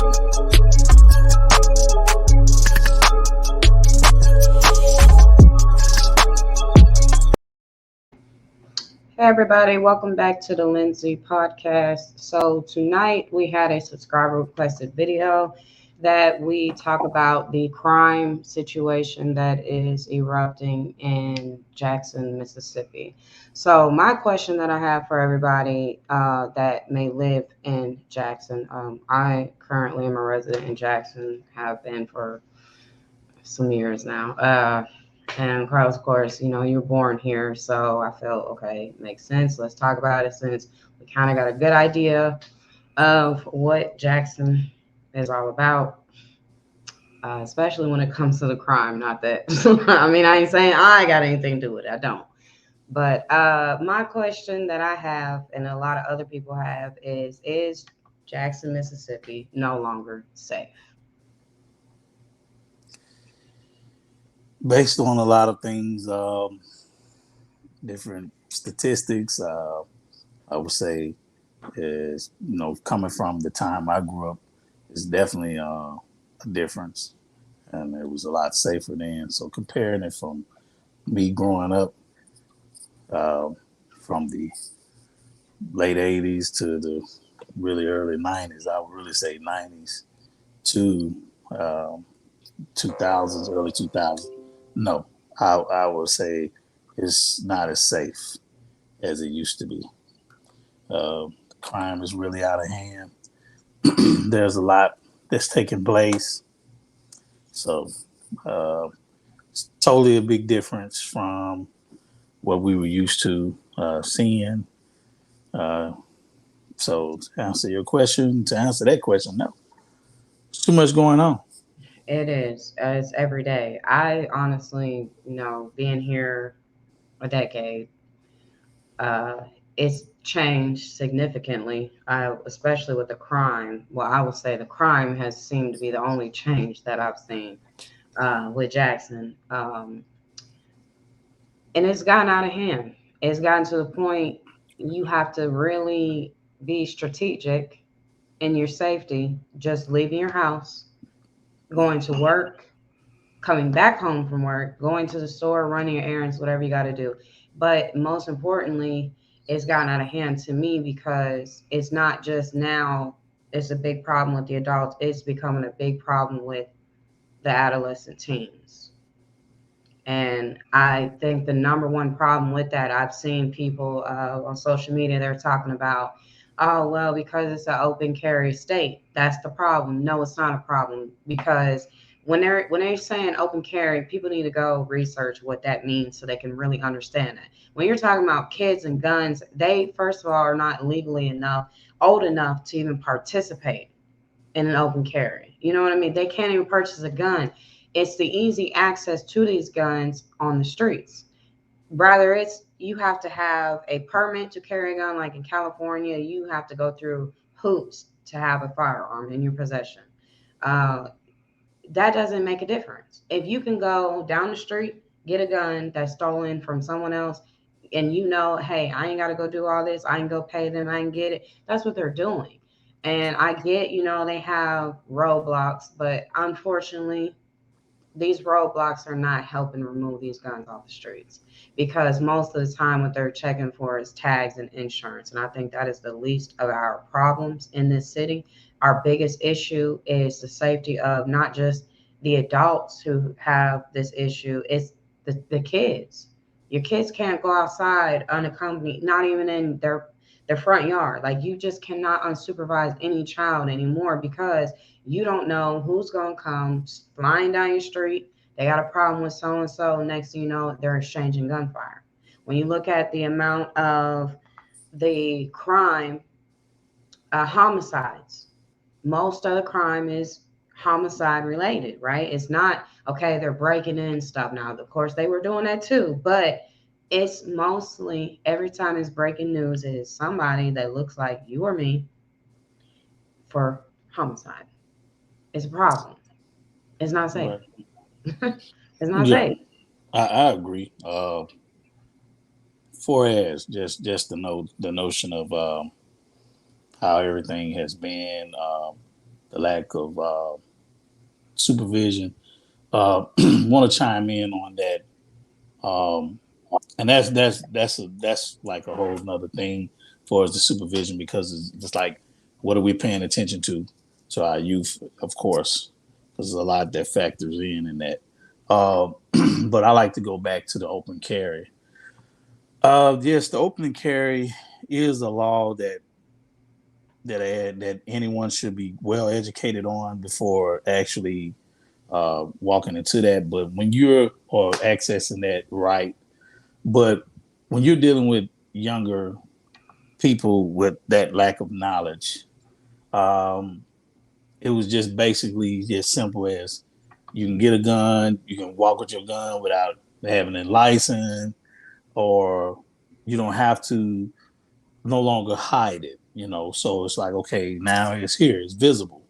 Hey everybody, welcome back to the Lindsay podcast. So tonight we had a subscriber requested video that we talk about the crime situation that is erupting in Jackson, Mississippi. So my question that I have for everybody that may live in Jackson, I currently am a resident in Jackson, have been for some years now. And Carlos, of course, you know, you were born here, so I felt okay, makes sense. Let's talk about it since we kind of got a good idea of what Jackson is all about, especially when it comes to the crime. Not that, I mean, I ain't saying I got anything to do with it, I don't. But my question that I have, and a lot of other people have, is Jackson, Mississippi no longer safe? Based on a lot of things, different statistics, I would say is, coming from the time I grew up, is definitely a difference. And it was a lot safer then. So comparing it from me growing up uh, from the late 80s to the really early 90s, I would really say 90s to um, 2000s, early 2000s. No, I would say it's not as safe as it used to be. Crime is really out of hand. There's a lot that's taking place. So it's totally a big difference from what we were used to seeing. Uh, so to answer that question, no, there's too much going on. It is. It's every day. I honestly, being here a decade, uh, it's changed significantly, especially with the crime. Well, I would say the crime has seemed to be the only change that I've seen with Jackson. And it's gotten out of hand. It's gotten to the point you have to really be strategic in your safety, just leaving your house, going to work, coming back home from work, going to the store, running your errands, whatever you got to do. But most importantly, it's gotten out of hand to me because it's not just now, it's a big problem with the adults, it's becoming a big problem with the adolescent teens. And I think the number one problem with that, I've seen people on social media, they're talking about, oh, well, because it's an open carry state, that's the problem. No, it's not a problem because when they're saying open carry, people need to go research what that means so they can really understand it. When you're talking about kids and guns, they first of all are not legally old enough to even participate in an open carry. You know what I mean? They can't even purchase a gun. It's the easy access to these guns on the streets. Rather, it's you have to have a permit to carry a gun, like in California, you have to go through hoops to have a firearm in your possession. Uh, that doesn't make a difference. If you can go down the street, get a gun that's stolen from someone else, and hey, I ain't got to go do all this. I ain't go pay them. I ain't get it. That's what they're doing. And I get, they have roadblocks, but unfortunately, these roadblocks are not helping remove these guns off the streets because most of the time what they're checking for is tags and insurance. And I think that is the least of our problems in this city. Our biggest issue is the safety of not just the adults who have this issue, it's the kids. Your kids can't go outside unaccompanied, not even in their front yard. Like you just cannot unsupervise any child anymore because you don't know who's going to come flying down your street. They got a problem with so and so. Next thing you know, they're exchanging gunfire. When you look at the amount of the crime, homicides, most of the crime is homicide related, right? It's not, okay, they're breaking in stuff now. Of course, they were doing that too, but it's mostly every time it's breaking news, it is somebody that looks like you or me for homicide. It's a problem. It's not safe. Right. It's not Yeah, safe. I agree. For as just the notion of how everything has been, the lack of supervision. Want to chime in on that, um, and that's like a whole nother thing for us, the supervision, because it's just like, what are we paying attention to our youth, of course, because there's a lot that factors in that. Uh, but I like to go back to the open carry. Yes, the open carry is a law that anyone should be well educated on before actually walking into that. But when you're or accessing that right, but when you're dealing with younger people with that lack of knowledge, um, it was just basically as simple as you can get a gun, you can walk with your gun without having a license, or you don't have to no longer hide it. So it's like, okay, now it's here, it's visible.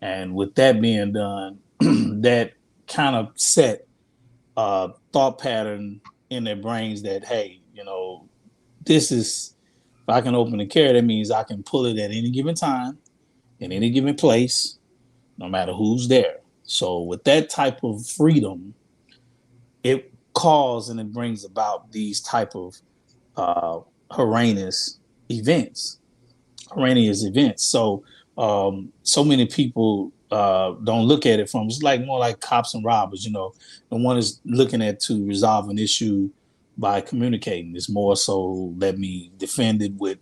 And with that being done, that kind of set a thought pattern in their brains that, hey, this is, if I can open the carry, that means I can pull it at any given time, in any given place, no matter who's there. So with that type of freedom, it calls and it brings about these type of uh, horrendous events. Horrendous events. So so many people don't look at it from, it's like more like cops and robbers. The one is looking at to resolve an issue by communicating. It's more so, let me defend it with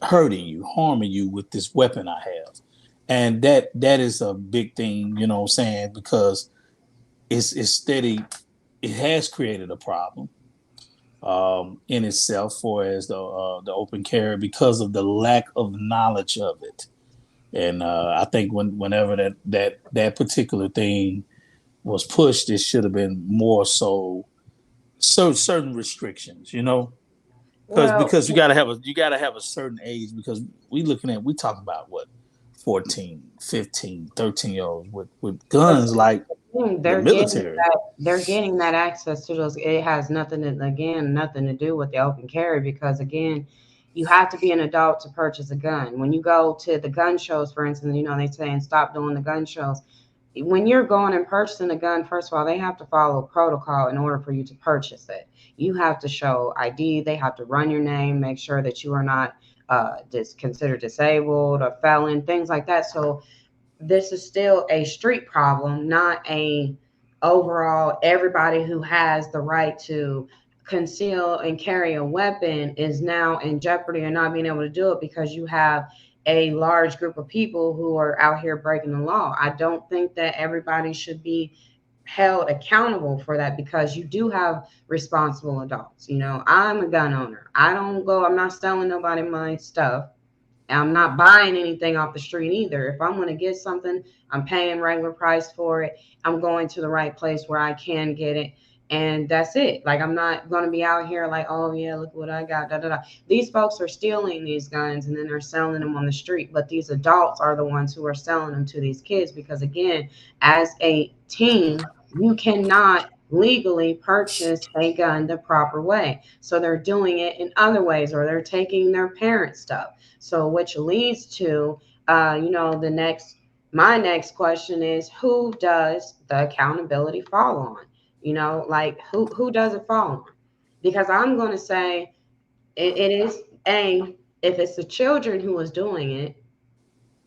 hurting you, harming you with this weapon I have. And that is a big thing, what I'm saying, because it's steady. It has created a problem in itself for as the open carry, because of the lack of knowledge of it. And I think whenever that particular thing was pushed, it should have been more so certain restrictions, because Well, you gotta have a certain age, because we talking about what, 14, 15, 13 year olds with but guns like the military. they're getting that access to those. It has nothing to do with the open carry, because again, you have to be an adult to purchase a gun. When you go to the gun shows, for instance, they saying stop doing the gun shows. When you're going and purchasing a gun, first of all, they have to follow protocol in order for you to purchase it. You have to show ID. They have to run your name, make sure that you are not considered disabled or felon, things like that. So this is still a street problem, not a overall everybody who has the right to conceal and carry a weapon is now in jeopardy of not being able to do it because you have a large group of people who are out here breaking the law. I don't think that everybody should be held accountable for that, because you do have responsible adults. I'm a gun owner. I'm not selling nobody my stuff. I'm not buying anything off the street either. If I'm going to get something, I'm paying regular price for it. I'm going to the right place where I can get it. And that's it. Like, I'm not going to be out here like, oh, yeah, look what I got. Da, da, da. These folks are stealing these guns and then they're selling them on the street. But these adults are the ones who are selling them to these kids because, again, as a teen, you cannot legally purchase a gun the proper way. So they're doing it in other ways, or they're taking their parents' stuff. So, which leads to, my next question is, who does the accountability fall on? Like, who does it fall on? Because I'm going to say it is if it's the children who is doing it,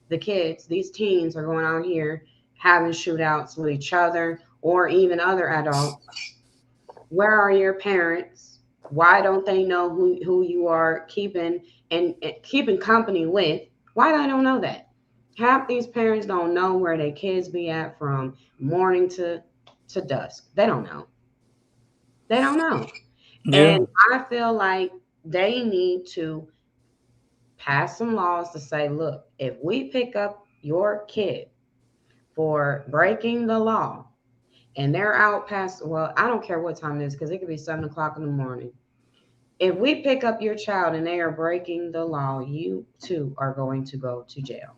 the kids, these teens are going out here having shootouts with each other or even other adults. Where are your parents? Why don't they know who you are keeping and keeping company with? Why don't know that? Half these parents don't know where their kids be at from morning to dusk. They don't know. They don't know. Yeah. And I feel like they need to pass some laws to say, look, if we pick up your kid for breaking the law and they're out past, well, I don't care what time it is, because it could be 7 o'clock in the morning. If we pick up your child and they are breaking the law, you too are going to go to jail.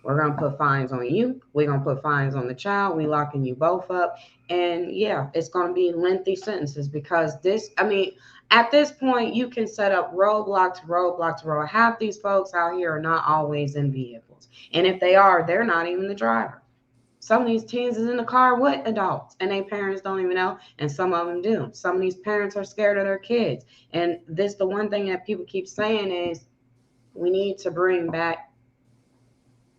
We're going to put fines on you. We're going to put fines on the child. We locking you both up. And yeah, it's going to be lengthy sentences, because at this point, you can set up roadblock to roadblock to road. Half these folks out here are not always in vehicles. vehicles. And if they are, they're not even the driver. Some of these teens is in the car with adults and their parents don't even know, and some of them do. Some of these parents are scared of their kids. And this the one thing that people keep saying is we need to bring back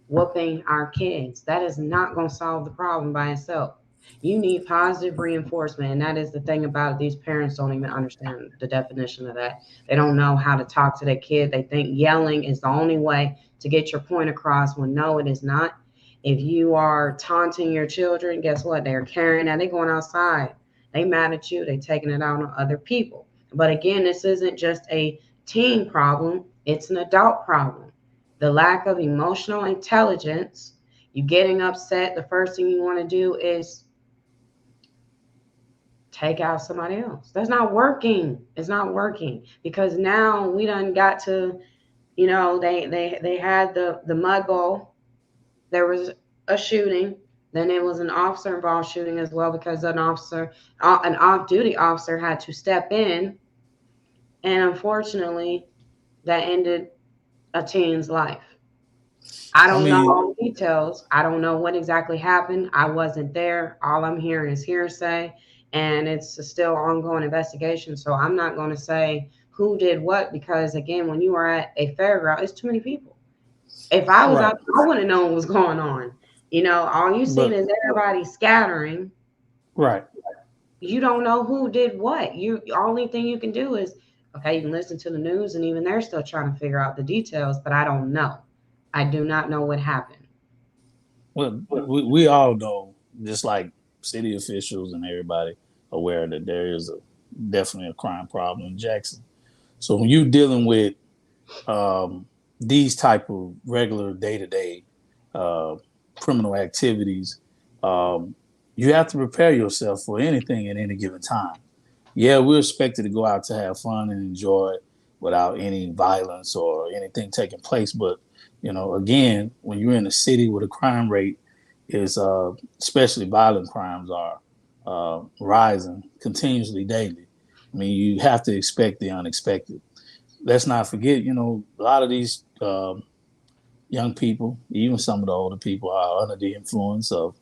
whooping our kids. That is not going to solve the problem by itself. You need positive reinforcement. And that is the thing about it. These parents don't even understand the definition of that. They don't know how to talk to their kid. They think yelling is the only way to get your point across when no, it is not. If you are taunting your children, guess what? They're carrying that. They're going outside. They mad at you. They're taking it out on other people. But again, this isn't just a teen problem. It's an adult problem. The lack of emotional intelligence, you getting upset, the first thing you want to do is take out somebody else. That's not working. It's not working because now we done got to, they had the mud bowl. There was a shooting. Then it was an officer involved shooting as well because an off-duty officer had to step in, and unfortunately, that ended a teen's life. I I don't know mean, all the details. I don't know what exactly happened. I wasn't there. All I'm hearing is hearsay, and it's a still ongoing investigation. So I'm not going to say who did what because, again, when you are at a fairground, it's too many people. If I was right, out, I wouldn't know what was going on. All you seen but is everybody scattering. right. You don't know who did what. Only thing you can do is, okay, you can listen to the news, and even they're still trying to figure out the details. But I don't know. I do not know what happened. Well, we all know, just like city officials and everybody, aware that there is definitely a crime problem in Jackson. So when you're dealing with these type of regular day to day criminal activities, um, you have to prepare yourself for anything at any given time. Yeah, we're expected to go out to have fun and enjoy it without any violence or anything taking place. But again, when you're in a city where the crime rate is, especially violent crimes, are rising continuously daily, I mean, you have to expect the unexpected. Let's not forget, a lot of these young people, even some of the older people, are under the influence of,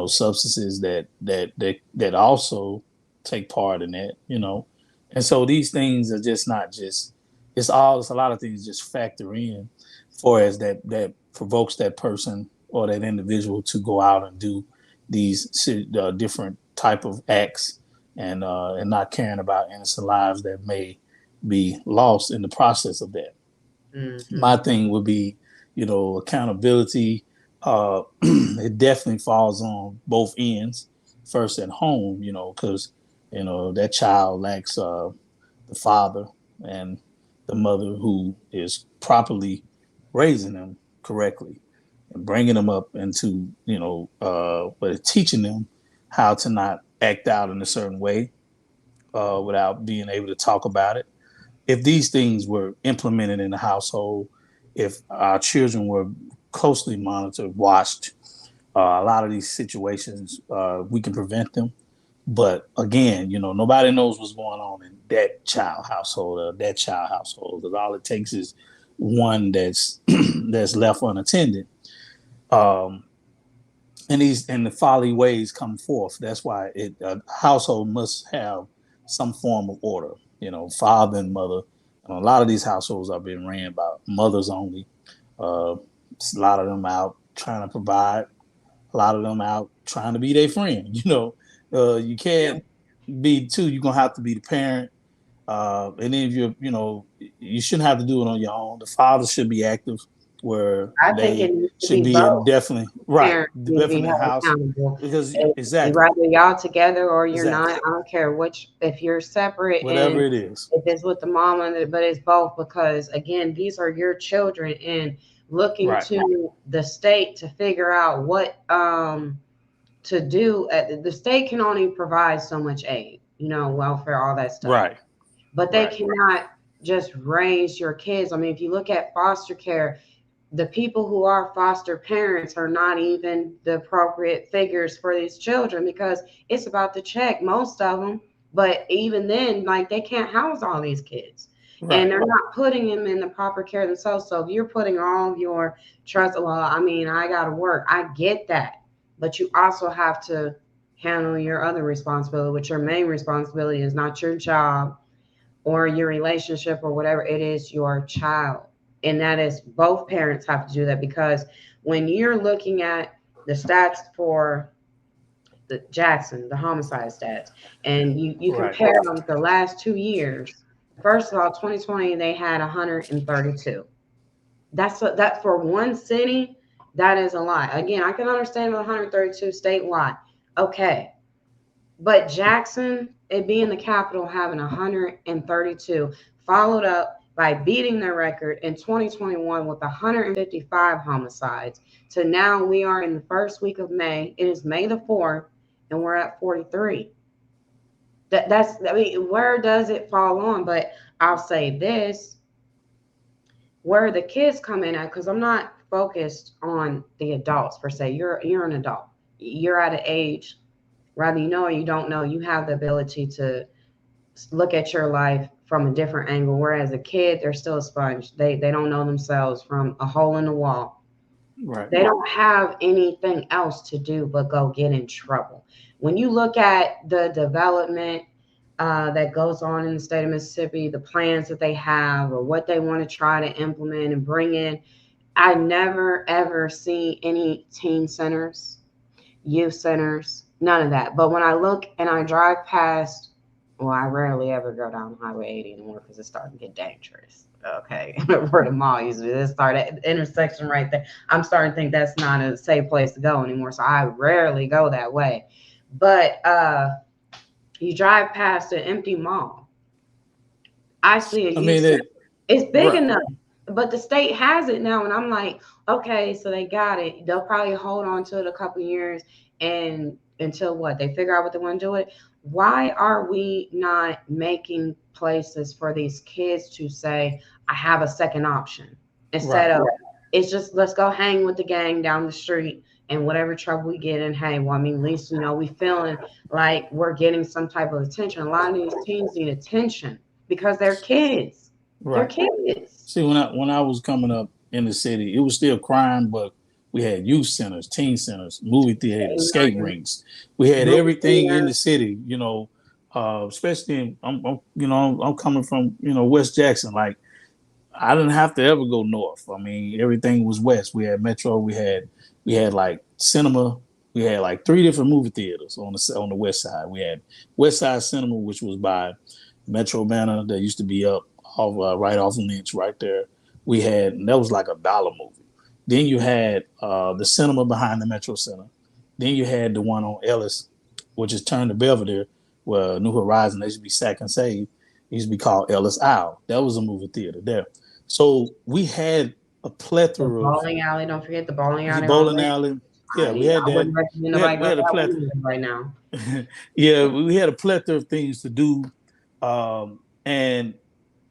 substances that also take part in that, and so these things are just not just it's a lot of things just factor in for as that provokes that person or that individual to go out and do these different type of acts and not caring about innocent lives that may be lost in the process of that. Hmm. My thing would be, accountability. It definitely falls on both ends. First at home, because that child lacks the father and the mother who is properly raising them correctly and bringing them up into, but teaching them how to not act out in a certain way without being able to talk about it. If these things were implemented in the household, if our children were closely monitored, watched, a lot of these situations, we can prevent them. But again, nobody knows what's going on in that child household or that child household because all it takes is one that's that's left unattended. Um, and the folly ways come forth. That's why a household must have some form of order. Father and mother. And a lot of these households are being ran by mothers only. Uh, a lot of them out trying to provide. A lot of them out trying to be their friend. You Yeah. can't be two. You're gonna have to be the parent. And then if you shouldn't have to do it on your own. The father should be active, where I think it they needs to should be be in both. definitely right, Parents need to be definitely in the held house, accountable. because If exactly, either y'all together or you're not, exactly, I don't care which. If you're separate whatever and it is, if it's with the mom and but it's both because again, these are your children and looking right, to the state to figure out what to do. The state can only provide so much aid, welfare, all that stuff, right, but they right, cannot just raise your kids. I mean, if you look at foster care, the people who are foster parents are not even the appropriate figures for these children because it's about the check, most of them. But even then, like they can't house all these kids. and Right. they're not putting him in the proper care themselves. So if you're putting all of your trust, well, I mean, I got to work. I get that, but you also have to handle your other responsibility, which your main responsibility is not your job or your relationship or whatever. It is your child, and that is both parents have to do that, because when you're looking at the stats for the Jackson, the homicide stats, and you Right. compare them the last 2 years. First of all, 2020 they had 132. That for one city, that is a lot. Again, I can understand the 132 state lot. Okay, but Jackson, it being the capital, having 132, followed up by beating their record in 2021 with 155 homicides. To now, we are in the first week of May. It is May the 4th, and we're at 43. I mean, where does it fall on? But I'll say this: where the kids come in at, because I'm not focused on the adults per se. You're an adult. You're at an age, whether you know or you don't know, you have the ability to look at your life from a different angle. Whereas a kid, they're still a sponge. They don't know themselves from a hole in the wall. Right. They don't have anything else to do but go get in trouble. When you look at the development that goes on in the state of Mississippi, the plans that they have or what they want to try to implement and bring in, I never ever see any teen centers, youth centers, none of that. But when I look and I drive past, well, I rarely ever go down Highway 80 anymore because it's starting to get dangerous. Okay, where the mall used to be, this start at the intersection right there. I'm starting to think that's not a safe place to go anymore. So I rarely go that way. But you drive past an empty mall, I see a I mean, youth center. It's big right. enough, but the state has it now, and I'm like, okay, so they got it. They'll probably hold on to it a couple years, and until what they figure out what they want to do with it. Why are we not making places for these kids to say, I have a second option, instead Right. of it's just let's go hang with the gang down the street and whatever trouble we get in, hey, well, I mean, at least we feeling like we're getting some type of attention. A lot of these teens need attention because they're kids. They're Right. kids. See, when I was coming up in the city, it was still crime, but we had youth centers, teen centers, movie theaters, skate Amen. rinks. We had Movie everything in theater. the city. Especially I'm coming from West Jackson. Like I didn't have to ever go north. I mean, everything was west. We had Metro. We had like cinema. We had like three different movie theaters on the west side. We had West Side Cinema, which was by Metro Banner, that used to be up off right off Lynch, right there. We had and that was like $1 movie. Then you had the cinema behind the Metro Center. Then you had the one on Ellis, which is turned to Belvedere, where New Horizon, they used to be Sack and Save. It used to be called Ellis Isle. That was a movie theater there. So we had a The plethora of bowling alley. Don't forget the bowling the alley on bowling Lake. alley. Yeah, we had I that. wouldn't recommend We had nobody we go to had a that plethora. one right now. Yeah, we had a plethora of things to do, and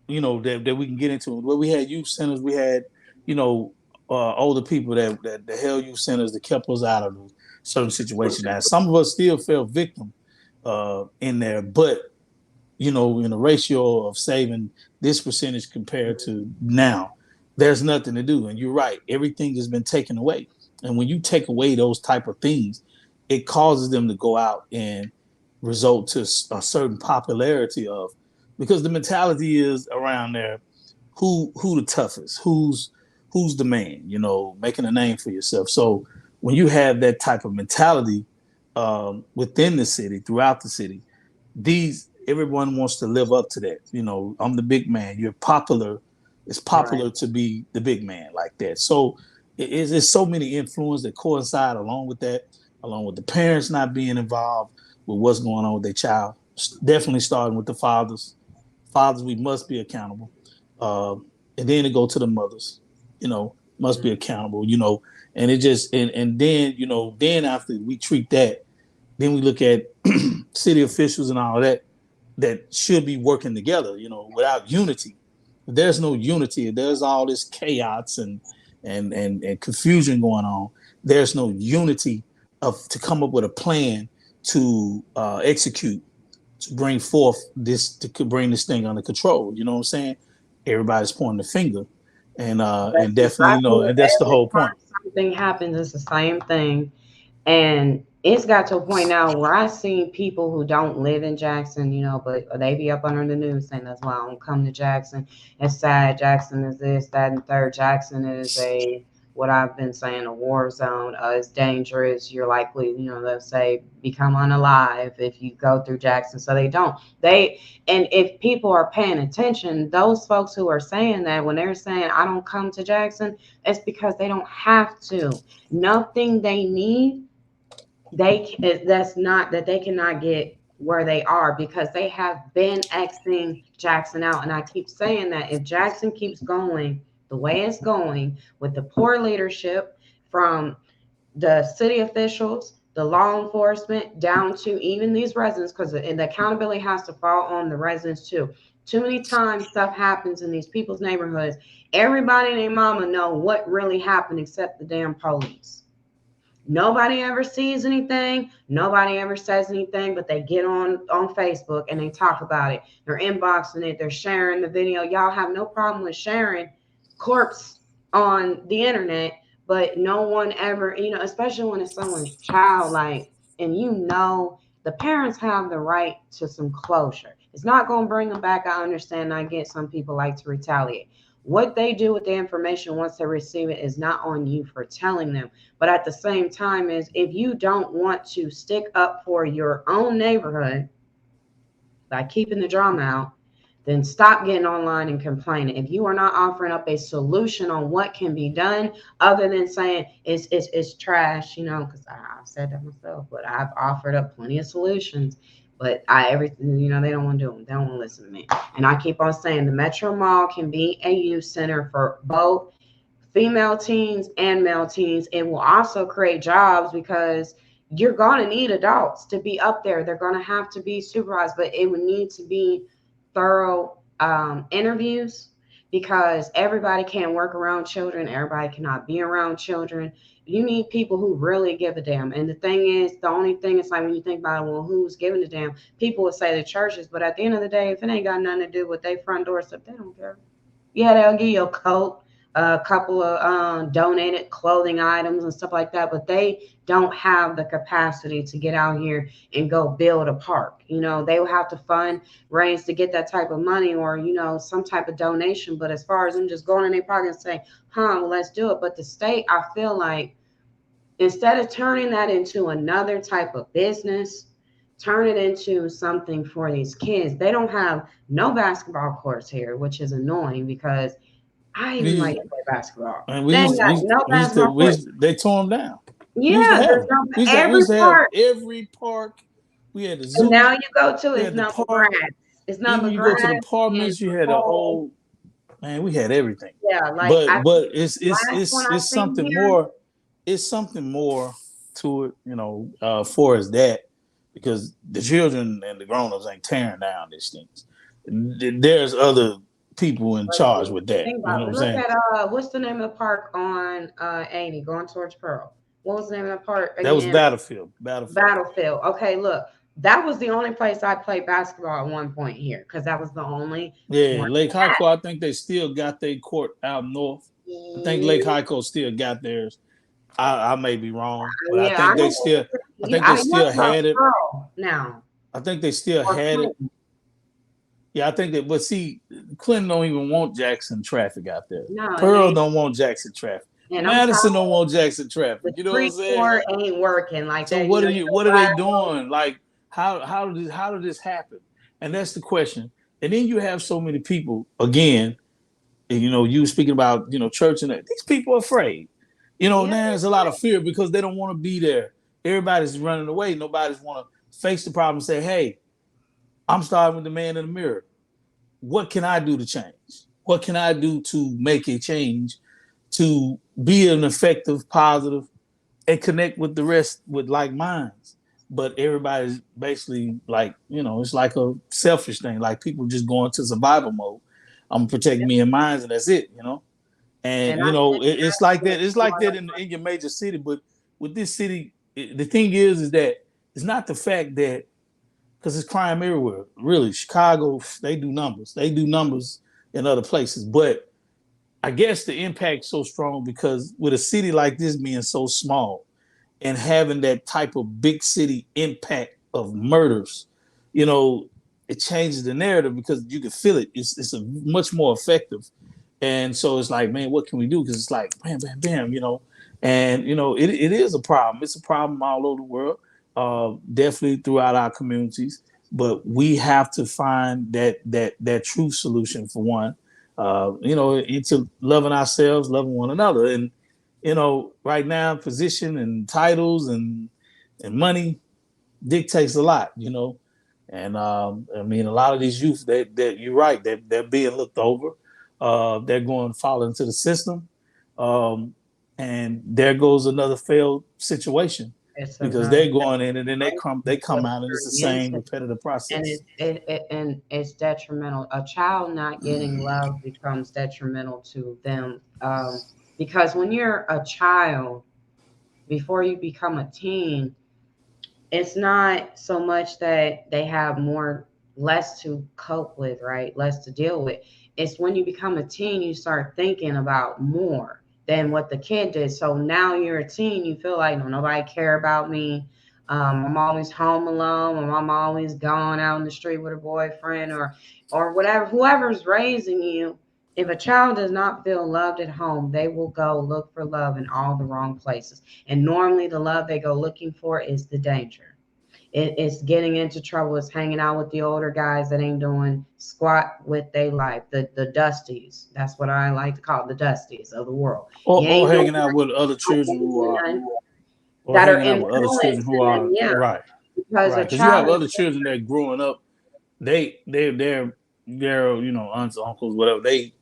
that we can get into. Where we had youth centers, we had you know older people that held youth centers that kept us out of certain situations. Now some of us still fell victim in there, but in the ratio of saving this percentage compared to now, there's nothing to do. And you're right, everything has been taken away. And when you take away those type of things, it causes them to go out and result to a certain popularity of, because the mentality is around there, who the toughest, who's the man, making a name for yourself. So when you have that type of mentality within the city, throughout the city, everyone wants to live up to that. I'm the big man. You're popular. It's Right. popular to be the big man like that. So there's so many influences that coincide along with that, along with the parents not being involved with what's going on with their child. Definitely starting with the fathers. Fathers, we must be accountable. Uh, and then to go to the mothers, must be accountable, and it just, and then, then after we treat that, then we look at city officials and all that should be working together, without unity. There's no unity. There's all this chaos and confusion going on. There's no unity to come up with a plan to execute, to bring forth this, to bring this thing under control. You know what I'm saying? everybody's pointing the finger, That's and definitely, exactly and that's the every whole point. time something happens, it's the same thing. And it's got to a point now where I've seen people who don't live in Jackson, but they be up under the news saying that's why I don't come to Jackson. It's sad. Jackson is this, that, and third. Jackson is what I've been saying, a war zone. It's dangerous. You're likely, they'll say, become unalive if you go through Jackson. So they don't. And if people are paying attention, those folks who are saying that, when they're saying, I don't come to Jackson, it's because they don't have to. Nothing they need that's not that they cannot get where they are, because they have been Xing Jackson out. And I keep saying that if Jackson keeps going the way it's going, with the poor leadership from the city officials, the law enforcement, down to even these residents, because the accountability has to fall on the residents too. Too many times stuff happens in these people's neighborhoods. Everybody and their mama know what really happened except the damn police. Nobody ever sees anything. Nobody ever says anything, but they get on Facebook and they talk about it. They're inboxing it. They're sharing the video. Y'all have no problem with sharing corpse on the internet, but no one ever, especially when it's someone's child, and the parents have the right to some closure. It's not going to bring them back. I understand. I get some people like to retaliate. What they do with the information once they receive it is not on you for telling them. But at the same time, is if you don't want to stick up for your own neighborhood by keeping the drama out, then stop getting online and complaining. If you are not offering up a solution on what can be done, other than saying it's trash, because I've said that myself, but I've offered up plenty of solutions. But everything, they don't want to do them. They don't want to listen to me. And I keep on saying the Metro Mall can be a youth center for both female teens and male teens. It will also create jobs, because you're going to need adults to be up there. They're going to have to be supervised, but it would need to be thorough interviews, because everybody can't work around children. Everybody cannot be around children. You need people who really give a damn. And the thing is, the only thing is, like, when you think about it, well, who's giving a damn? People would say the churches, but at the end of the day, if it ain't got nothing to do with their front doorstep, they don't care. Yeah, they'll give you a coat, a couple of donated clothing items and stuff like that, but they don't have the capacity to get out here and go build a park. They will have to fund raise to get that type of money, or some type of donation. But as far as them just going in their pocket and saying, well, let's do it. But the state, I feel like, instead of turning that into another type of business, turn it into something for these kids. They don't have no basketball courts here, which is annoying, because I even like to play basketball. And They ain't got no basketball courts. they tore them down. We used to Yeah, have there's them. no We every used to have park. every park. We had the And zoo. now you go to We it's had the nothing park. grass. It's Even nothing you go to the grass and apartments, you had a pool. whole man. We had everything. Yeah, like But I but it's it's last one it's I it's seen something here. more. It's something more to it, for as that, because the children and the grown-ups ain't tearing down these things. There's other people in But charge with that. think You know about what I'm it. Look saying? at what's the name of the park on 80 going towards Pearl? What was the name of the park That was again? Battlefield. Battlefield. Battlefield. Okay, look, that was the only place I played basketball at one point here, because that was the only Yeah, one. Lake Hyco, I think they still got their court out north. I think Lake Hyco still got theirs. I may be wrong, but I Yeah, I think they know. still I think they I know still about had it. Pearl now. I think they still Or had it. Clinton. Yeah, I think that, but see, Clinton don't even want Jackson traffic out there. No, it Pearl ain't. don't want Jackson traffic. And I'm Madison don't tired. want Jackson The traffic. You know what I'm street saying? court ain't working like So that. what are they doing? Like how did this happen? And that's the question. And then you have so many people again. You speaking about church and that. These people are afraid. Yeah, Now there's a lot of fear because they don't want to be there. Everybody's running away. Nobody's want to face the problem and say, "Hey, I'm starting with the man in the mirror. What can I do to change? What can I do to make a change to be an effective, positive, and connect with the rest with like minds?" But everybody's basically like, it's like a selfish thing. Like people just go into survival mode. I'm gonna protect me and mine, and that's it. And and I it's like that. It's like that in your major city. But with this city, the thing is that it's not the fact that because it's crime everywhere. Really, Chicago, they do numbers. They do numbers in other places. But I guess the impact's so strong because with a city like this being so small and having that type of big city impact of murders, you know, it changes the narrative because you can feel it. It's a much more effective. And so it's like, man, what can we do? Because it's like, bam, bam, bam, and it is a problem. It's a problem all over the world, definitely throughout our communities. But we have to find that true solution for one, into loving ourselves, loving one another, and right now, position and titles and money dictates a lot, and I mean, a lot of these youth that you're right, they're being looked over. They're going to fall into the system, um, and there goes another failed situation It's because another they're going in and then they come out and it's the same mental, repetitive and process. and it's detrimental. A child not getting love becomes detrimental to them, because when you're a child, before you become a teen, it's not so much that they have less to cope with, right? Less to deal with. It's when you become a teen, you start thinking about more than what the kid did. So now you're a teen, you feel like, no, nobody care about me. I'm always home alone, or I'm always gone out in the street with a boyfriend, or whatever. Whoever's raising you, if a child does not feel loved at home, they will go look for love in all the wrong places. And normally, the love they go looking for is the danger. It's getting into trouble. It's hanging out with the older guys that ain't doing squat with their life. The dusties. That's what I like to call it, the dusties of the world. or, You or ain't doing hanging out with other children who are none or that are hanging out with other children who influencing them. are Yeah, right. because a Right, because you have child other children that growing up, they're aunts, uncles, whatever. They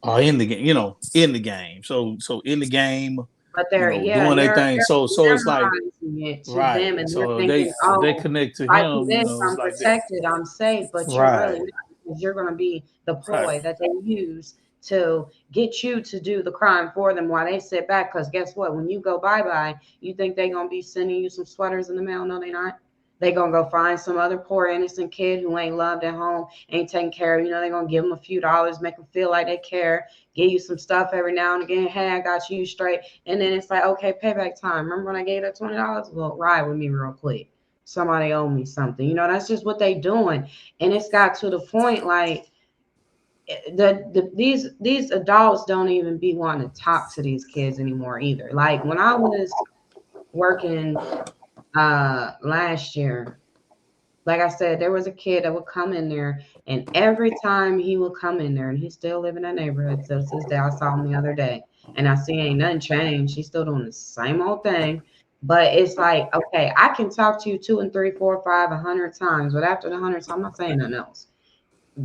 are in the game, in the game. So in the game, but they're, yeah, doing and their they're thing. So it's like memorizing it to right. them, and they're So thinking, if they oh, connect to if I do him, this, it's I'm like that. protected, I'm safe. But you're really Right. not, because you're going to be the Right. ploy that they use to get you to do the crime for them while they sit back. Because guess what? When you go bye bye, you think they're going to be sending you some sweaters in the mail? No, they're not. They're going to go find some other poor innocent kid who ain't loved at home, ain't taken care of. They're going to give them a few dollars, make them feel like they care, give you some stuff every now and again. Hey, I got you straight. And then it's like, okay, payback time. Remember when I gave that $20? Well, ride with me real quick. Somebody owe me something. That's just what they doing. And it's got to the point like these adults don't even be wanting to talk to these kids anymore either. Like when I was working last year, like I said, there was a kid that would come in there, and every time he would come in there, and he still live in that neighborhood till this day. I saw him the other day, and I see ain't nothing changed. He's still doing the same old thing. But it's like, okay, I can talk to you two and three, four, five, 100 times, but after the 100th, I'm not saying nothing else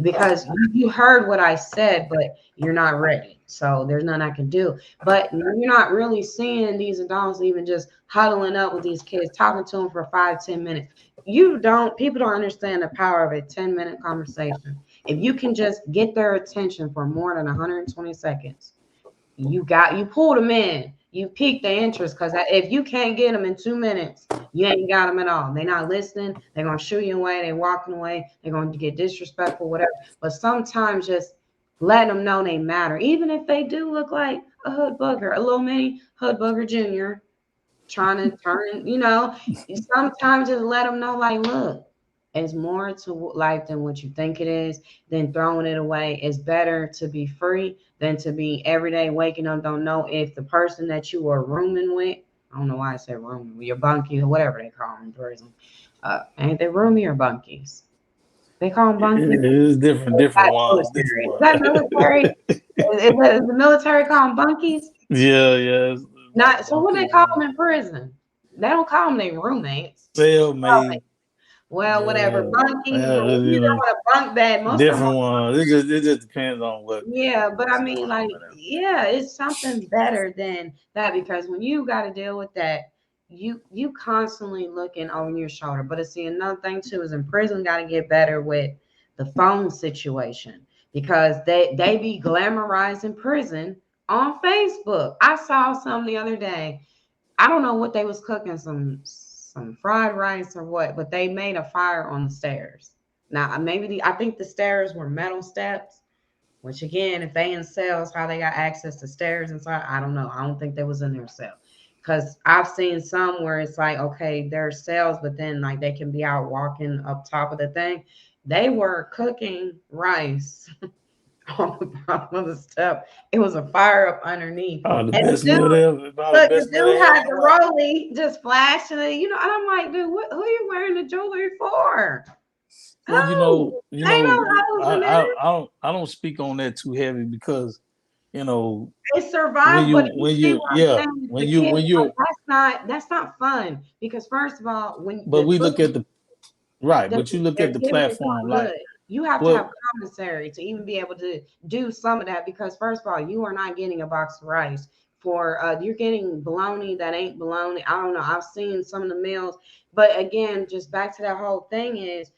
because you heard what I said, but you're not ready. So there's nothing I can do. But you're not really seeing these adults even just huddling up with these kids, talking to them for 5, 10 minutes. People don't understand the power of a 10-minute conversation. If you can just get their attention for more than 120 seconds, you pulled them in. You piqued their interest because if you can't get them in 2 minutes, you ain't got them at all. They're not listening. They're gonna shoo you away. They're walking away. They're gonna get disrespectful, whatever. But sometimes just letting them know they matter, even if they do look like a hood booger, a little mini hood booger junior, trying to turn. Sometimes just let them know, like, look, it's more to life than what you think it is. Then throwing it away. It's better to be free than to be every day waking up, don't know if the person that you are rooming with, I don't know why I said rooming, with your bunkie or whatever they call them in prison. Ain't they roomie or bunkies? They call them bunkies. It is different ones, different Is ones. that military? Is the military call them bunkies? Yeah, yeah. Not so. What Bunky, they call them in prison? They don't call them their roommates. cellmate. Well, whatever. Yeah, Bunkies, yeah, you know what a bunk bed, most of them. different ones. It just depends on what Yeah, but I what's mean, going like, on with them. yeah, it's something better than that because when you got to deal with that, you constantly looking over your shoulder. But it's see another thing too is in prison got to get better with the phone situation because they be glamorizing prison on Facebook. I saw some the other day. I don't know what they was cooking, some fried rice or what, but they made a fire on the stairs. Now maybe I think the stairs were metal steps, Which again, if they in cells, how they got access to stairs inside, I don't know. I don't think they was in their cell. Cause I've seen some where it's like, okay, there's cells, but then like they can be out walking up top of the thing. They were cooking rice on the bottom of the step. It was a fire up underneath. Oh, the And best the dude, meal they ever, about the look, the best meal they dude had had in a the while. rollie just flashing it, and I'm like, dude, who are you wearing the jewelry for? Well, Who? Ain't no hoes in there. I don't speak on that too heavy because you know It's survival, but you when see you what I'm yeah saying? when The you kids, when like, you're that's not fun because first of all, when but the we look footage, at the right, the, but you look their at the activity is platform not like good. You have to what have commissary to even be able to do some of that because first of all, you are not getting a box of rice for you're getting bologna that ain't bologna. I don't know. I've seen some of the meals, but again, just back to that whole thing is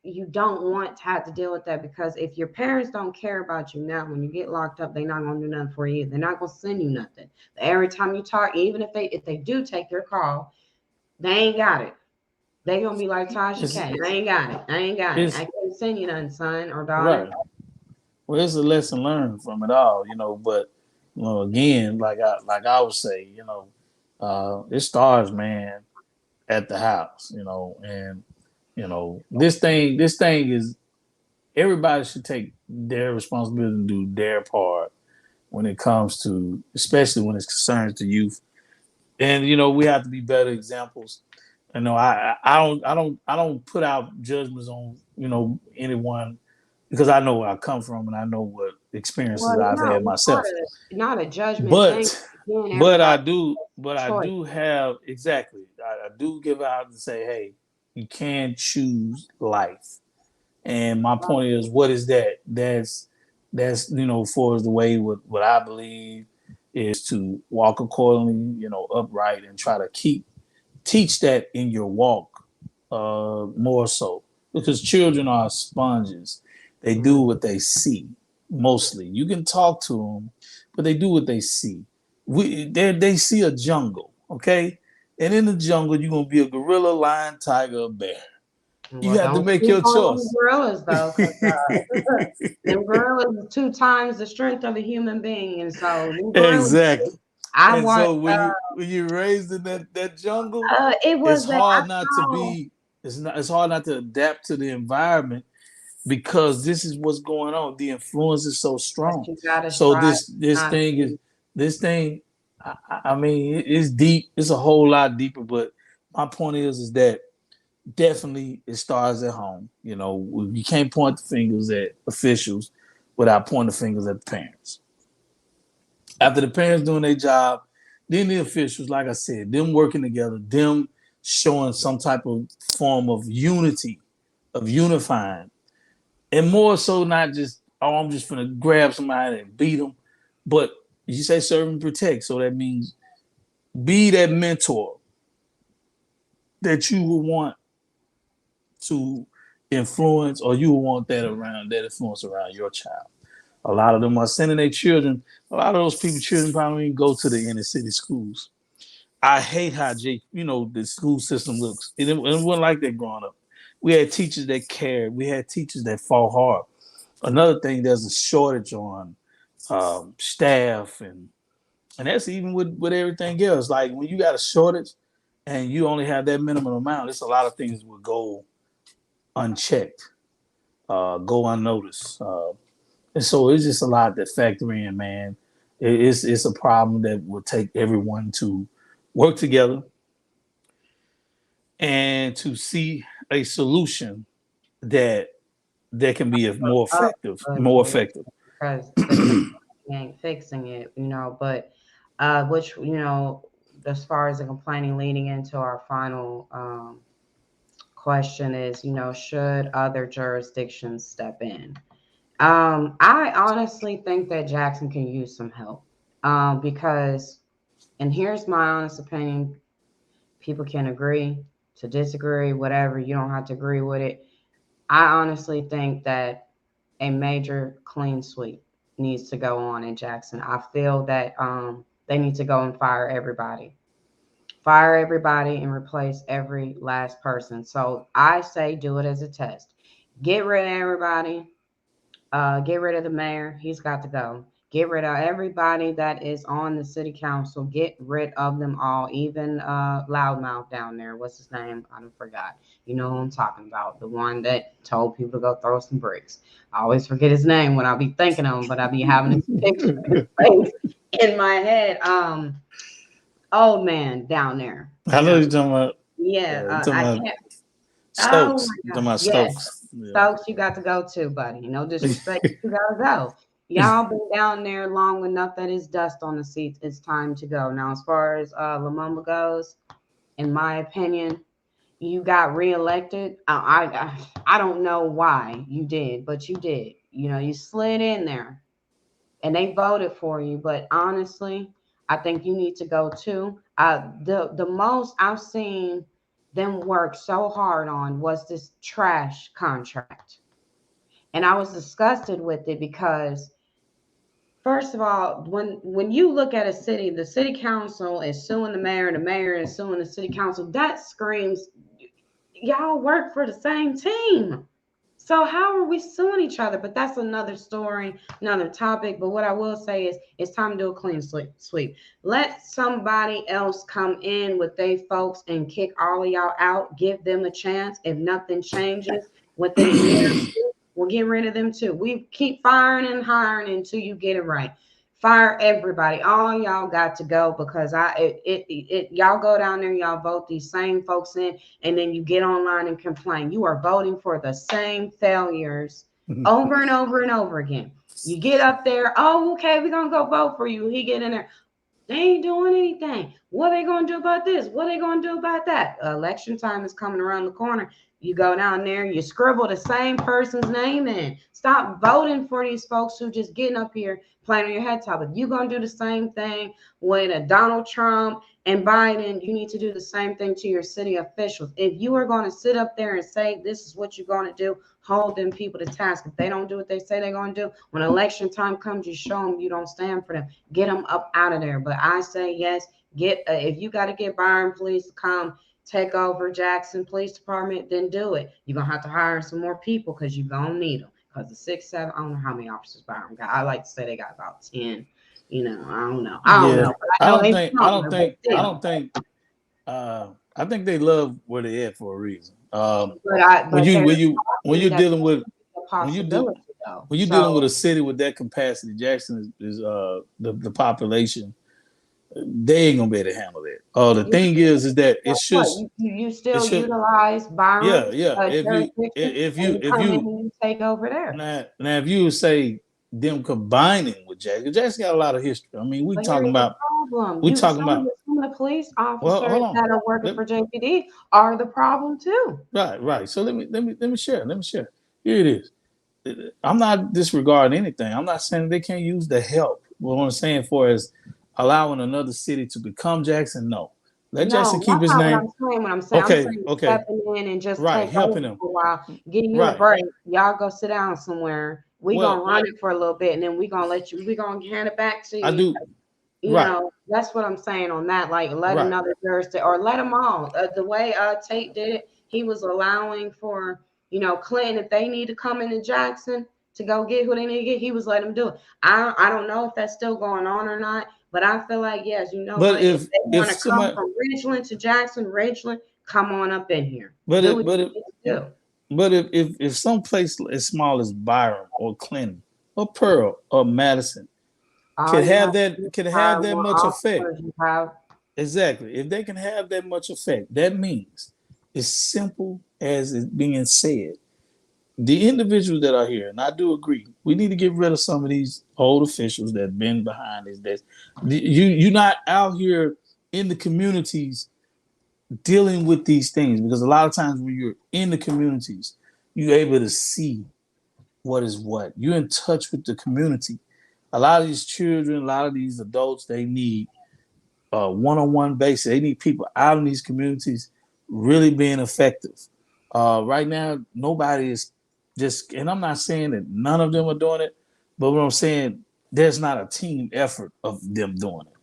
you don't want to have to deal with that because if your parents don't care about you now, when you get locked up, they're not gonna do nothing for you. They're not gonna send you nothing. Every time you talk, even if they do take your call, they ain't got it. They gonna be like Tasha it's K. I ain't got it. I ain't got it. I it's can't send you nothing, son or daughter. right. Well, it's a lesson learned from it all, but again, like I would say, it starts, man, at the house, and this thing is everybody should take their responsibility and do their part when it comes to, especially when it concerns the youth. And we have to be better examples. I don't put out judgments on anyone because I know where I come from and I know what experiences Well, I've no, had it's myself. not a judgment thing. But Again, but I everybody do but I choice. do have exactly I do give out and say, hey, you can choose life. And my point is, what is that? That's for the way what I believe is to walk accordingly, upright, and try to teach that in your walk, more so because children are sponges. They do Mhm. what they see mostly. You can talk to them, but they do what they see. They see a jungle, okay, and in the jungle you're gonna be a gorilla, lion, tiger, or bear. You Well, have to don't make sleep your on them choice. gorillas though, because them gorillas are 2 times the strength of a human being, and so them gorillas. Exactly. I And watched. so when you're raised in that jungle, It it's was that I hard not to saw, be it's hard not to adapt to the environment because this is what's going on. The influence is so but strong. you gotta So strive this not thing is to. this thing. I mean, it's deep. It's a whole lot deeper. But my point is that definitely it starts at home. You can't point the fingers at officials without pointing the fingers at the parents. After the parents doing their job, then the officials, like I said, them working together, them showing some type of form of unity, of unifying, and more so not just, oh, I'm just gonna grab somebody and beat them, but you say serve and protect, so that means be that mentor that you would want to influence, or you would want that influence around your child. A lot of them are sending their children. A lot of those people, children probably even go to the inner city schools. I hate how the school system looks. It wasn't like that growing up. We had teachers that cared. We had teachers that fought hard. Another thing, there's a shortage on staff, and that's even with everything else. Like when you got a shortage and you only have that minimum amount, it's a lot of things will go unchecked, go unnoticed, and so it's just a lot that factor in, man. It's a problem that will take everyone to work together and to see a solution that can be more effective, more Absolutely, effective. because the thing ain't fixing it, but which as far as the complaining leading into our final question is, should other jurisdictions step in? I honestly think that Jackson can use some help. Because, and here's my honest opinion, people can agree to disagree, whatever, you don't have to agree with it. I honestly think that a major clean sweep needs to go on in Jackson. I feel that they need to go and fire everybody and replace every last person. So I say do it as a test. Get rid of everybody. Get rid of the mayor. He's got to go. Get rid of everybody that is on the city council. Get rid of them all. Even Loudmouth down there. What's his name? I don't forgot. You know who I'm talking about. The one that told people to go throw some bricks. I always forget his name when I be thinking of him, but I be having his picture his face in my head. Old man down there. I know you're talking about. Yeah, You're talking I about can't. Oh Stokes. You're my talking God. about Yes. Stokes. Yeah. Stokes, you got to go too, buddy. No disrespect, you gotta go. Y'all been down there long enough that it's dust on the seats. It's time to go. Now, as far as Lamumba goes, in my opinion, you got reelected. I don't know why you did, but you did. You know, you slid in there and they voted for you. But honestly, I think you need to go too. The most I've seen them work so hard on was this trash contract, and I was disgusted with it because first of all, when you look at a city, the city council is suing the mayor is suing the city council. That screams y'all work for the same team. So how are we suing each other? But that's another story, another topic. But what I will say is it's time to do a clean sweep. Let somebody else come in with they folks and kick all of y'all out. Give them a chance. If nothing changes within a year, we'll get rid of them too. We keep firing and hiring until you get it right. Fire everybody. All y'all got to go because y'all go down there, y'all vote these same folks in, and then you get online and complain. You are voting for the same failures over and over and over again. You get up there, oh, okay, we're gonna go vote for you. He get in there. They ain't doing anything. What are they going to do about this? What are they going to do about that? Election time is coming around the corner. You go down there, you scribble the same person's name in. Stop voting for these folks who just getting up here playing on your head top. If you're going to do the same thing with a Donald Trump and Biden, you need to do the same thing to your city officials. If you are going to sit up there and say this is what you're going to do, hold them people to task. If they don't do what they say they're going to do, when election time comes, you show them you don't stand for them. Get them up out of there. But I say yes. If you got to get Byron Police to come take over Jackson Police Department, then do it. You're gonna have to hire some more people because you're gonna need them. Because the 6, 7, I don't know how many officers Byron got. I like to say they got about 10. You know, I don't know. I don't know. But I know don't they think. I don't think. I don't think. I think they love where they at for a reason. When you're dealing with a possibility though. when you're dealing with a city with that capacity, Jackson is the population. They ain't gonna be able to handle that. The thing is that it's just you still utilize Byron. yeah. If you take over there. Now if you say them combining with Jackson got a lot of history. I mean, we talking about some of the police officers that are working for JPD are the problem too. Right. So let me share. Here it is. I'm not disregarding anything. I'm not saying they can't use the help. What I'm saying for is allowing another city to become Jackson. No, let Jackson keep his name. What I'm saying, stepping in and just helping him for a while, getting you a break. Y'all go sit down somewhere. We gonna run it for a little bit, and then we gonna let you. We gonna hand it back to you. I do. You know, that's what I'm saying on that. Like, let another Thursday or let them all. The way Tate did it, he was allowing for Clinton, if they need to come into Jackson to go get who they need to get, he was letting them do it. I don't know if that's still going on or not, but I feel like yes, but if they want to come from Ridgeland to Jackson, Ridgeland, come on up in here. But if some place as small as Byron or Clinton or Pearl or Madison can have that much effect. Exactly. If they can have that much effect, that means as simple as it's being said. The individuals that are here, and I do agree, we need to get rid of some of these old officials that have been behind this. You're not out here in the communities dealing with these things, because a lot of times when you're in the communities, you're able to see what is what. You're in touch with the community. A lot of these children, a lot of these adults, they need one-on-one basis. They need people out in these communities really being effective. Right now, nobody is just, and I'm not saying that none of them are doing it, but what I'm saying, there's not a team effort of them doing it.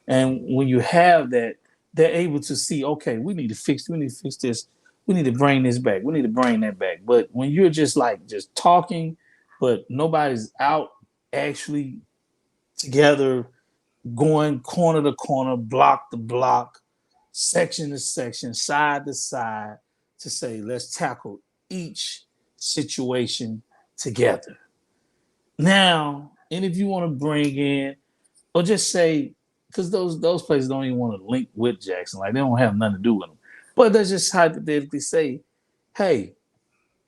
And when you have that, they're able to see, okay, we need to fix this. We need to bring this back. We need to bring that back. But when you're just talking but nobody's out actually together, going corner to corner, block to block, section to section, side to side, to say, let's tackle each situation together. Now, and if you want to bring in, or just say, because those places don't even want to link with Jackson, like they don't have nothing to do with them. But let's just hypothetically say, hey,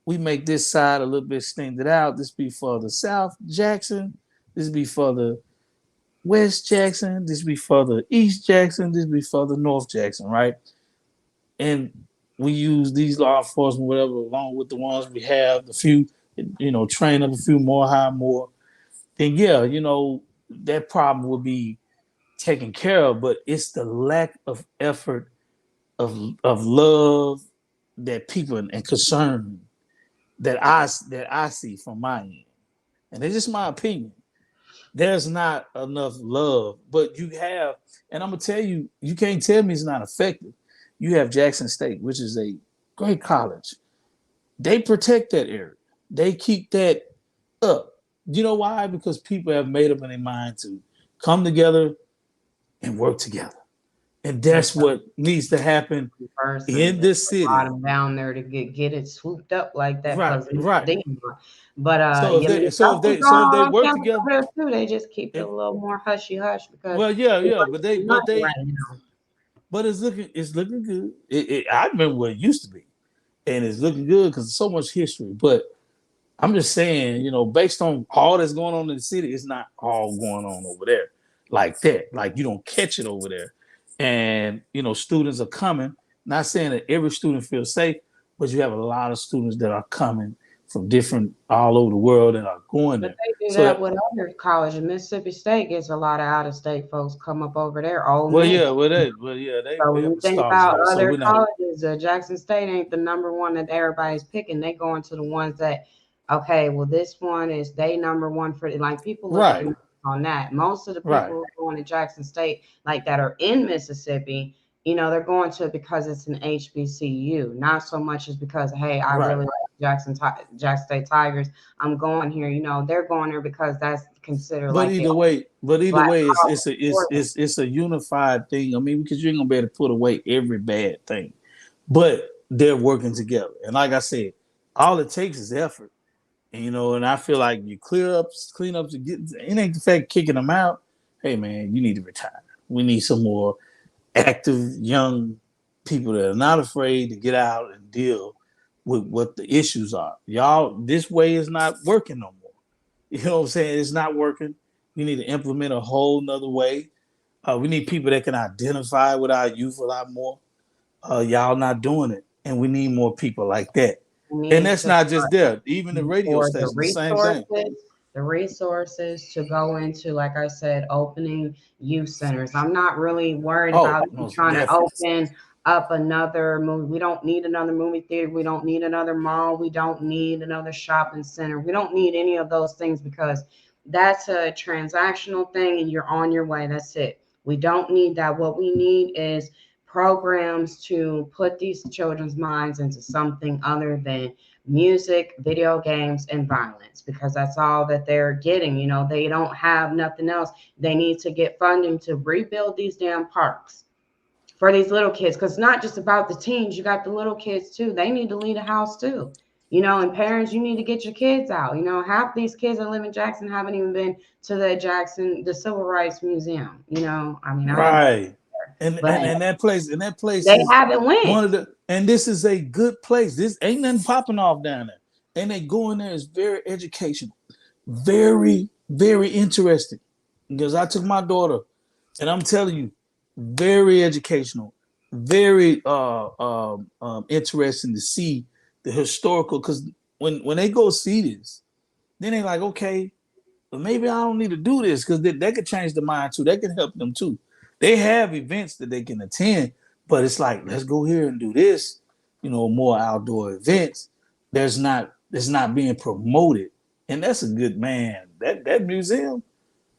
we make this side a little bit extended out. This be for the South Jackson. This be for the West Jackson. This be for the East Jackson. This be for the North Jackson, right? And we use these law enforcement, whatever, along with the ones we have, the few, train up a few more, hire more. Then yeah, that problem would be taken care of. But it's the lack of effort, of love, that people and concern that I see from my end, and it's just my opinion. There's not enough love, but you have, and I'm gonna tell you, you can't tell me it's not effective. You have Jackson State, which is a great college. They protect that area. They keep that up. You know why? Because people have made up in their mind to come together and work together. And that's what needs to happen in this city. Bottom down there to get it swooped up like that Right, because right. but So if yeah, I they mean, so if stuff was they going so if they on work campus together, over there too. They just keep it a if, little more hushy hush because well, yeah, they yeah, want but some they but money they right now. but it's looking good. I remember what it used to be, and it's looking good because there's so much history. But I'm just saying, based on all that's going on in the city, it's not all going on over there like that. Like you don't catch it over there. And students are coming. Not saying that every student feels safe, but you have a lot of students that are coming from different all over the world that are going But there. they do So that that, with other colleges. Mississippi State gets a lot of out of state folks come up over there. Ole well, Miss. yeah, they So when have you a think stars about there. So other we're not colleges, Jackson State ain't the number one that everybody's picking. They going to the ones that, okay, well, this one is they number one for like people look at the right, numbers on that. Most of the people right, who are going to Jackson State, like that are in Mississippi, they're going to it because it's an HBCU, not so much as because, hey, I right. really like Jackson State Tigers. I'm going here. They're going there because that's considered But like the either way, black it's college for them. it's a unified thing. I mean, because you ain't gonna be able to put away every bad thing, but they're working together. And like I said, all it takes is effort. And I feel like you clean up to get. It ain't the fact kicking them out. Hey man, you need to retire. We need some more active young people that are not afraid to get out and deal with what the issues are. Y'all, this way is not working no more. You know what I'm saying? It's not working. We need to implement a whole nother way. We need people that can identify with our youth a lot more. Y'all not doing it, and we need more people like that. And Need that's to not just there. Even the radio for station, the same thing. the resources to go into, like I said, opening youth centers. I'm not really worried Oh, about you most trying to definitely. open up another movie. We don't need another movie theater. We don't need another mall. We don't need another shopping center. We don't need any of those things because that's a transactional thing and you're on your way. That's it. We don't need that. What we need is programs to put these children's minds into something other than music, video games, and violence because that's all that they're getting. They don't have nothing else. They need to get funding to rebuild these damn parks for these little kids because it's not just about the teens. You got the little kids too. They need to leave the house too. And parents, you need to get your kids out. Half these kids that live in Jackson haven't even been to the Civil Rights Museum. I mean, I ain't, Right. And but that place they is haven't went. one of the and this is a good place. This ain't nothing popping off down there. And they go in there is very educational, very, very interesting. Because I took my daughter, and I'm telling you, very educational, very interesting to see the historical. Because when they go see this, then they like, okay, but maybe I don't need to do this because they could change the mind too. They can help them too. They have events that they can attend, but it's like, let's go here and do this, more outdoor events. It's not being promoted. And that's a good man. That museum,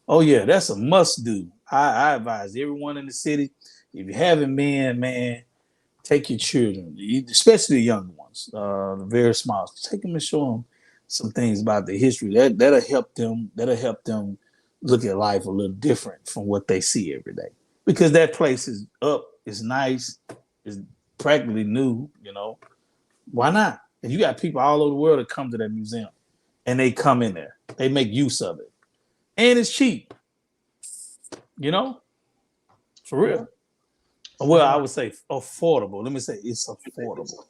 oh yeah, that's a must do. I advise everyone in the city, if you haven't been, man, take your children, especially the young ones, the very small. Take them and show them some things about the history that'll help them. That'll help them look at life a little different from what they see every day. Because that place is up, it's nice, it's practically new. Why not? And you got people all over the world that come to that museum, and they come in there. They make use of it, and it's cheap. For real. Well, I would say affordable. Let me say it's affordable.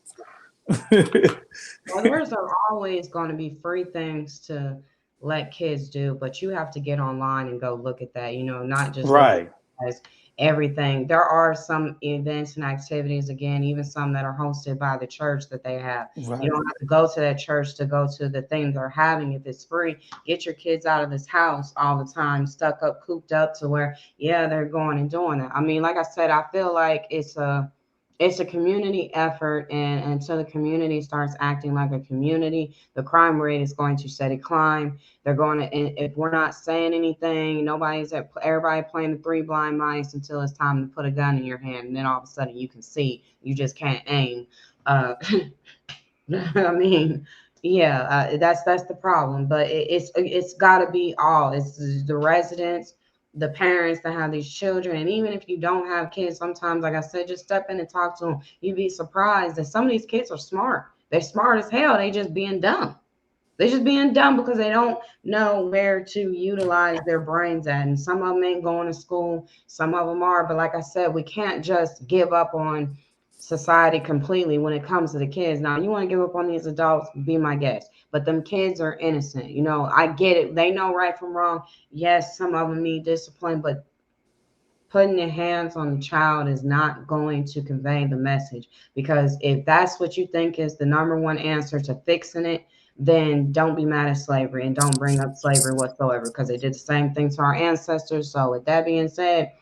Well, there's always going to be free things to let kids do, but you have to get online and go look at that, not just look Right. at everything. There are some events and activities, again, even some that are hosted by the church that they have. Right. You don't have to go to that church to go to the thing they're having. If it's free, get your kids out of this house all the time, stuck up, cooped up to where, yeah, they're going and doing it. I mean, like I said, I feel like it's a community effort, and until the community starts acting like a community, the crime rate is going to steady climb. They're going to, and if we're not saying anything, everybody playing the three blind mice until it's time to put a gun in your hand, and then all of a sudden you can see, you just can't aim. I mean, yeah, that's the problem. But it's got to be all. It's the residents, the parents that have these children, and even if you don't have kids, sometimes, like I said, just step in and talk to them. You'd be surprised that some of these kids are smart. They're smart as hell. They just being dumb. They're just being dumb because they don't know where to utilize their brains at. And some of them ain't going to school. Some of them are. But like I said, we can't just give up on society completely when it comes to the kids. Now, you want to give up on these adults, be my guest. But them kids are innocent. I get it. They know right from wrong. Yes, some of them need discipline, but putting your hands on the child is not going to convey the message. Because if that's what you think is the number one answer to fixing it, then don't be mad at slavery and don't bring up slavery whatsoever, because they did the same thing to our ancestors. So with that being said,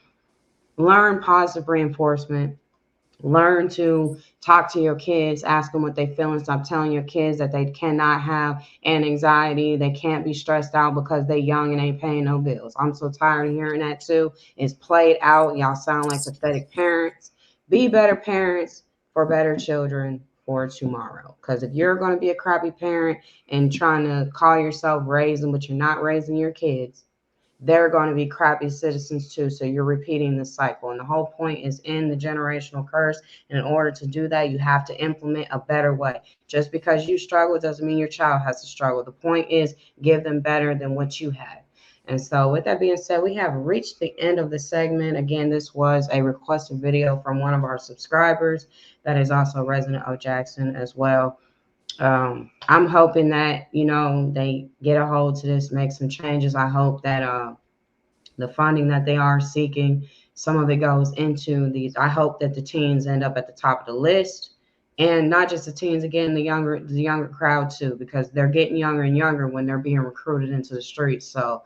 learn positive reinforcement. Learn to talk to your kids, ask them what they feel, and stop telling your kids that they cannot have an anxiety, they can't be stressed out because they young and ain't paying no bills. I'm so tired of hearing that too. It's played out. Y'all sound like pathetic parents. Be better parents for better children for tomorrow. Because if you're going to be a crappy parent and trying to call yourself raising, but you're not raising your kids, they're going to be crappy citizens too. So you're repeating the cycle. And the whole point is in the generational curse. And in order to do that, you have to implement a better way. Just because you struggle doesn't mean your child has to struggle. The point is give them better than what you had. And so with that being said, we have reached the end of the segment. Again, this was a requested video from one of our subscribers that is also a resident of Jackson as well. I'm hoping that, they get a hold to this, make some changes. I hope that the funding that they are seeking, some of it goes into these. I hope that the teens end up at the top of the list, and not just the teens, again, the younger crowd too, because they're getting younger and younger when they're being recruited into the streets. So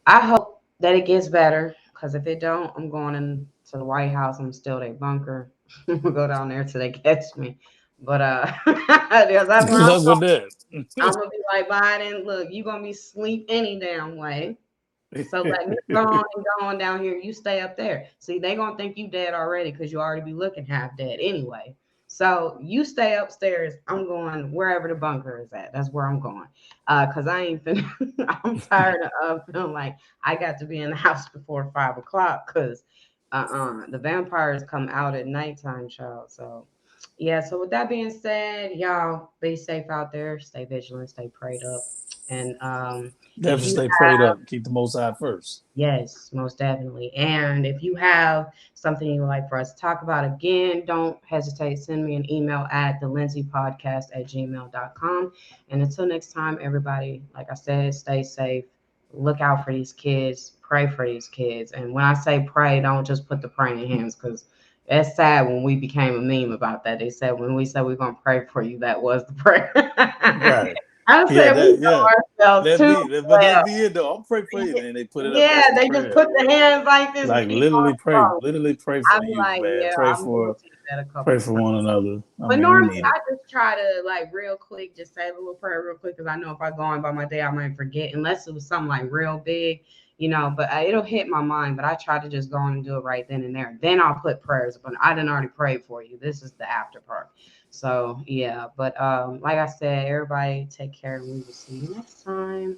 I hope that it gets better, because if it don't, I'm going into the White House. I'm still their bunker. We'll go down there till they catch me. But that's where I'm Good luck with that. I'm gonna be like, Biden, look, you gonna be asleep any damn way. So let me go on and go on down here. You stay up there. See, they gonna think you dead already because you already be looking half dead anyway. So you stay upstairs. I'm going wherever the bunker is at. That's where I'm going. Cause I ain't finna, I'm tired of feeling like I got to be in the house before 5 o'clock. Cause the vampires come out at nighttime, child. So yeah, so with that being said, y'all be safe out there, stay vigilant, stay prayed up. And if Definitely you stay prayed up. Keep the Most High first. yes, most definitely. And if you have something you would like for us to talk about, again, don't hesitate. Send me an email at thelindsaypodcast@gmail.com. And until next time, everybody, like I said, stay safe. Look out for these kids. Pray for these kids. And when I say pray, don't just put the praying hands, because that's sad when we became a meme about that. They said when we said we're going to pray for you, that was the prayer. Right. I said we know ourselves too But that well. be it though. I'm pray for you, and they put it up. Yeah, That's the they just prayer. put the hands like this and Like keep on going. literally pray for I'm the youth, like, man. yeah, Pray I'm for guilty of that a couple pray of for times. one another. I But mean, we normally need I it. just try to like real quick, just say a little prayer real quick, because I know if I go on by my day, I might forget, unless it was something like real big. but it'll hit my mind. But I try to just go on and do it right then and there. Then I'll put prayers upon it. I didn't already pray for you. This is the after part. So yeah, but like I said, everybody take care, and we will see you next time.